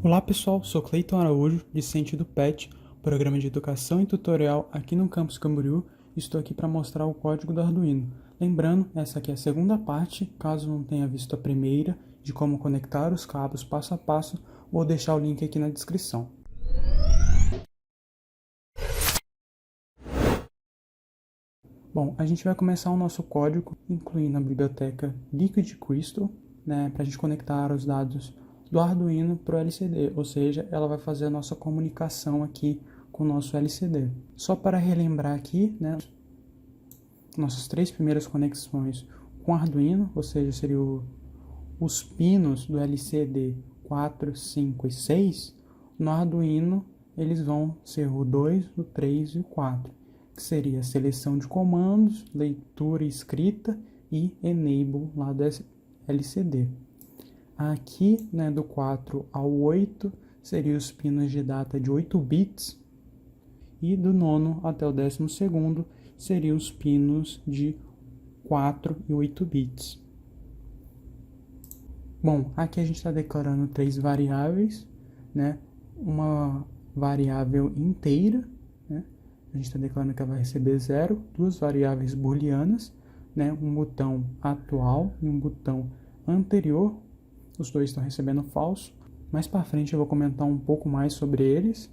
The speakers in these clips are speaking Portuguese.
Olá pessoal, sou Cleiton Araújo, discente do PET, Programa de Educação e Tutorial aqui no Campus Camboriú. Estou aqui para mostrar o código do Arduino. Lembrando, essa aqui é a segunda parte, caso não tenha visto a primeira, de como conectar os cabos passo a passo, vou deixar o link aqui na descrição. Bom, a gente vai começar o nosso código incluindo a biblioteca Liquid Crystal, para a gente conectar os dados do Arduino para o LCD, ou seja, ela vai fazer a nossa comunicação aqui com o nosso LCD. Só para relembrar aqui, nossas três primeiras conexões com Arduino, ou seja, seriam os pinos do LCD 4, 5 e 6, no Arduino eles vão ser o 2, o 3 e o 4, que seria seleção de comandos, leitura e escrita e enable lá do LCD. Aqui, do 4 ao 8, seriam os pinos de data de 8 bits, e do 9 até o 12º seriam os pinos de 4 e 8 bits. Bom, aqui a gente está declarando três variáveis, uma variável inteira, a gente está declarando que ela vai receber 0, duas variáveis booleanas, um botão atual e um botão anterior. Os dois estão recebendo falso. Mais para frente eu vou comentar um pouco mais sobre eles.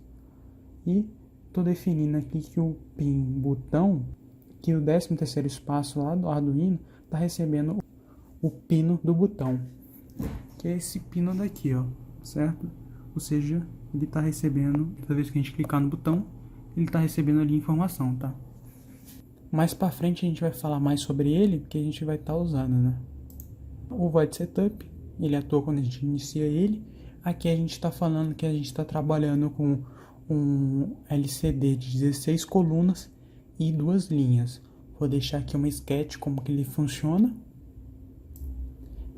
E estou definindo aqui que o pin botão, que o 13º espaço lá do Arduino, está recebendo o pino do botão, que é esse pino daqui, certo? Ou seja, ele está recebendo, toda vez que a gente clicar no botão, ele está recebendo ali informação, tá? Mais para frente a gente vai falar mais sobre ele, porque a gente vai estar usando, o void setup. Ele atua quando a gente inicia ele. Aqui a gente está falando que a gente está trabalhando com um LCD de 16 colunas e 2 linhas. Vou deixar aqui uma sketch como que ele funciona.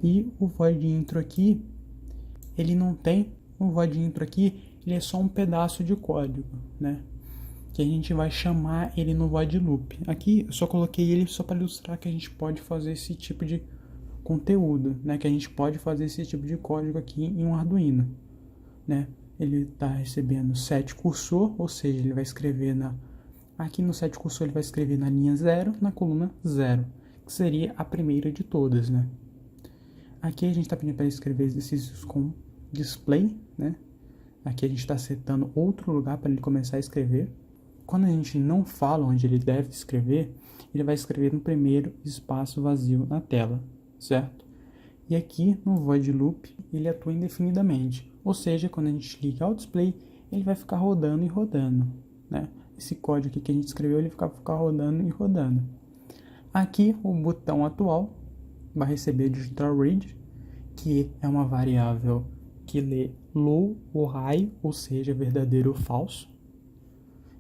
E o void intro aqui, ele não tem, o void intro aqui, ele é só um pedaço de código, que a gente vai chamar ele no void loop. Aqui eu só coloquei ele só para ilustrar que a gente pode fazer esse tipo de conteúdo, que a gente pode fazer esse tipo de código aqui em um Arduino, Ele está recebendo set cursor, ou seja, ele vai escrever aqui no set cursor ele vai escrever na linha 0, na coluna 0, que seria a primeira de todas, Aqui a gente está pedindo para ele escrever exercícios com display, Aqui a gente está setando outro lugar para ele começar a escrever. Quando a gente não fala onde ele deve escrever, ele vai escrever no primeiro espaço vazio na tela, certo? E aqui no void loop ele atua indefinidamente, ou seja, quando a gente liga ao display, ele vai ficar rodando e rodando, Esse código aqui que a gente escreveu, ele vai ficar rodando e rodando. Aqui o botão atual vai receber digital read, que é uma variável que lê low ou high, ou seja, verdadeiro ou falso.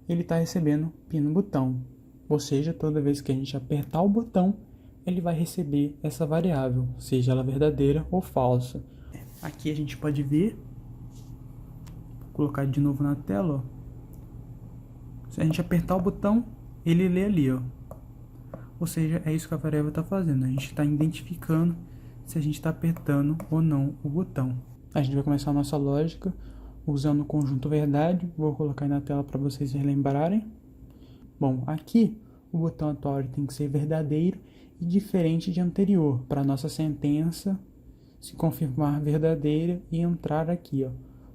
Ele está recebendo pino botão, ou seja, toda vez que a gente apertar o botão, ele vai receber essa variável, seja ela verdadeira ou falsa. Aqui a gente pode ver, vou colocar de novo na tela, se a gente apertar o botão, ele lê ali, ou seja, é isso que a variável está fazendo, a gente está identificando se a gente está apertando ou não o botão. A gente vai começar a nossa lógica usando o conjunto verdade, vou colocar aí na tela para vocês relembrarem. Bom, aqui o botão atual tem que ser verdadeiro e diferente de anterior, para a nossa sentença se confirmar verdadeira e entrar aqui,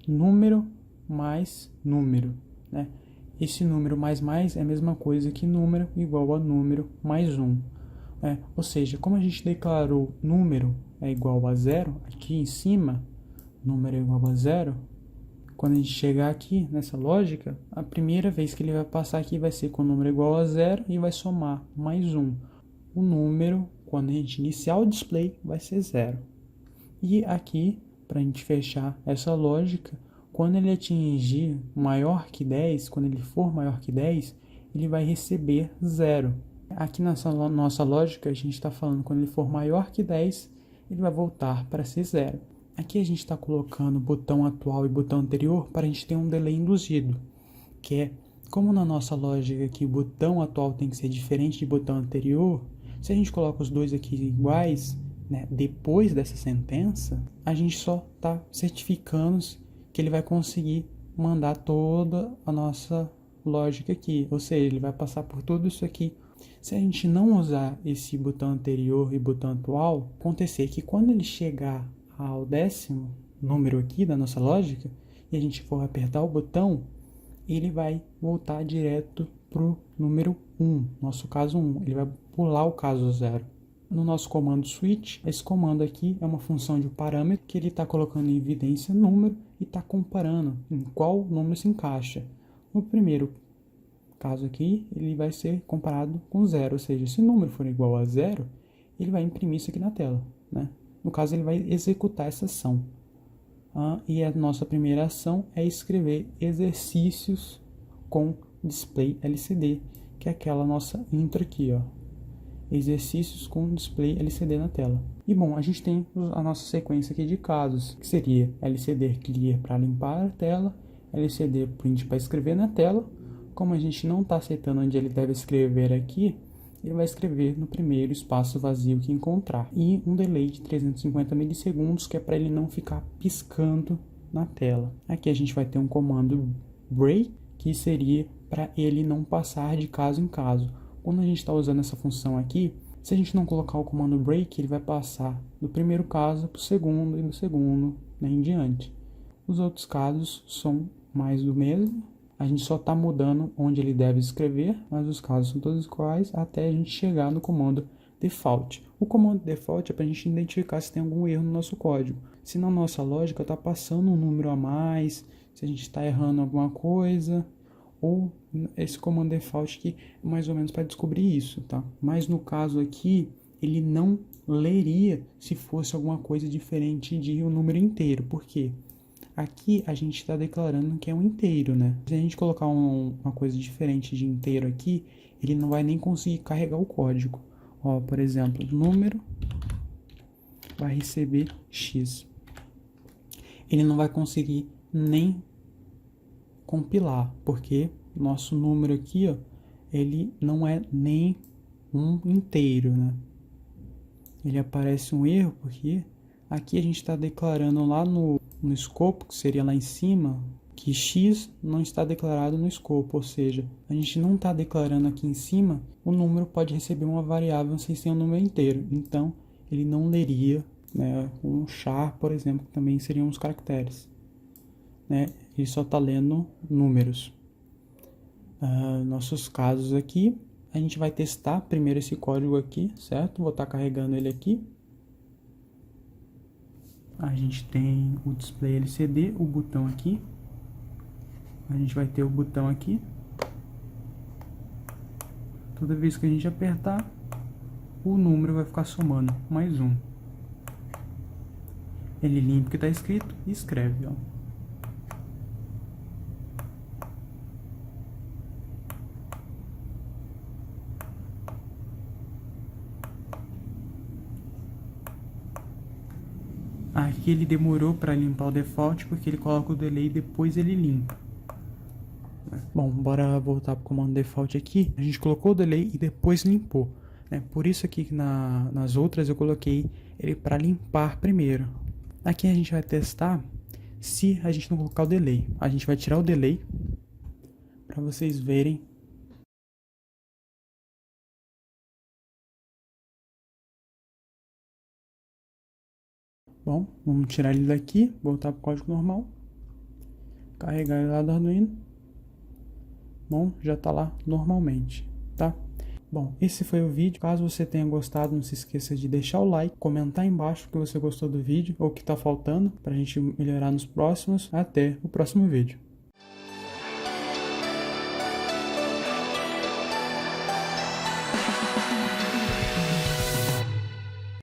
número mais número, Esse número mais é a mesma coisa que número igual a número mais 1. Ou seja, como a gente declarou número é igual a 0, aqui em cima, número é igual a 0, quando a gente chegar aqui nessa lógica, a primeira vez que ele vai passar aqui vai ser com o número igual a 0 e vai somar mais 1. O número, quando a gente iniciar o display, vai ser 0. E aqui, para a gente fechar essa lógica, quando ele atingir maior que 10, quando ele for maior que 10, ele vai receber 0. Aqui nessa nossa lógica, a gente está falando quando ele for maior que 10, ele vai voltar para ser 0. Aqui a gente está colocando botão atual e botão anterior para a gente ter um delay induzido, que é, como na nossa lógica aqui o botão atual tem que ser diferente de botão anterior, se a gente coloca os dois aqui iguais, depois dessa sentença, a gente só está certificando que ele vai conseguir mandar toda a nossa lógica aqui, ou seja, ele vai passar por tudo isso aqui. Se a gente não usar esse botão anterior e botão atual, acontecer que quando ele chegar ao 10º número aqui da nossa lógica, e a gente for apertar o botão, ele vai voltar direto para o número 1, nosso caso 1, ele vai pular o caso 0. No nosso comando switch, esse comando aqui é uma função de parâmetro que ele está colocando em evidência número e está comparando em qual número se encaixa. No primeiro caso aqui, ele vai ser comparado com 0, ou seja, se o número for igual a 0, ele vai imprimir isso aqui na tela, né? No caso, ele vai executar essa ação. E a nossa primeira ação é escrever exercícios com display LCD, que é aquela nossa intro aqui, ó. Exercícios com display LCD na tela. E bom, a gente tem a nossa sequência aqui de casos, que seria LCD clear para limpar a tela, LCD print para escrever na tela. Como a gente não está aceitando onde ele deve escrever aqui, ele vai escrever no primeiro espaço vazio que encontrar. E um delay de 350 milissegundos, que é para ele não ficar piscando na tela. Aqui a gente vai ter um comando break, que seria para ele não passar de caso em caso. Quando a gente está usando essa função aqui, se a gente não colocar o comando break, ele vai passar do primeiro caso para o segundo e do segundo, né, em diante. Os outros casos são mais do mesmo. A gente só está mudando onde ele deve escrever, mas os casos são todos iguais até a gente chegar no comando default. O comando default é para a gente identificar se tem algum erro no nosso código. Se na nossa lógica está passando um número a mais, se a gente está errando alguma coisa, ou esse comando default aqui é mais ou menos para descobrir isso, tá? Mas no caso aqui, ele não leria se fosse alguma coisa diferente de um número inteiro. Por quê? Aqui a gente está declarando que é um inteiro, né? Se a gente colocar uma coisa diferente de inteiro aqui, ele não vai nem conseguir carregar o código. Ó, por exemplo, número vai receber x. Ele não vai conseguir nem compilar, porque nosso número aqui, ó, ele não é nem um inteiro, né? Ele aparece um erro porque aqui a gente está declarando lá no escopo, que seria lá em cima, que x não está declarado no escopo, ou seja, a gente não está declarando aqui em cima, o número pode receber uma variável sem ser um número inteiro, então ele não leria, né, um char, por exemplo, que também seriam os caracteres, né? Ele só está lendo números. Nossos casos aqui, a gente vai testar primeiro esse código aqui, certo? Vou estar carregando ele aqui. A gente tem o display LCD, o botão aqui. A gente vai ter o botão aqui. Toda vez que a gente apertar, o número vai ficar somando mais um. Ele limpa o que está escrito e escreve, ó. Aqui ele demorou para limpar o default porque ele coloca o delay e depois ele limpa. Bom, bora voltar para o comando default aqui. A gente colocou o delay e depois limpou, né? Por isso aqui que nas outras eu coloquei ele para limpar primeiro. Aqui a gente vai testar se a gente não colocar o delay. A gente vai tirar o delay para vocês verem. Bom, vamos tirar ele daqui, voltar para o código normal, carregar ele lá do Arduino. Bom, já está lá normalmente, tá? Bom, esse foi o vídeo. Caso você tenha gostado, não se esqueça de deixar o like, comentar aí embaixo que você gostou do vídeo ou o que está faltando para a gente melhorar nos próximos. Até o próximo vídeo.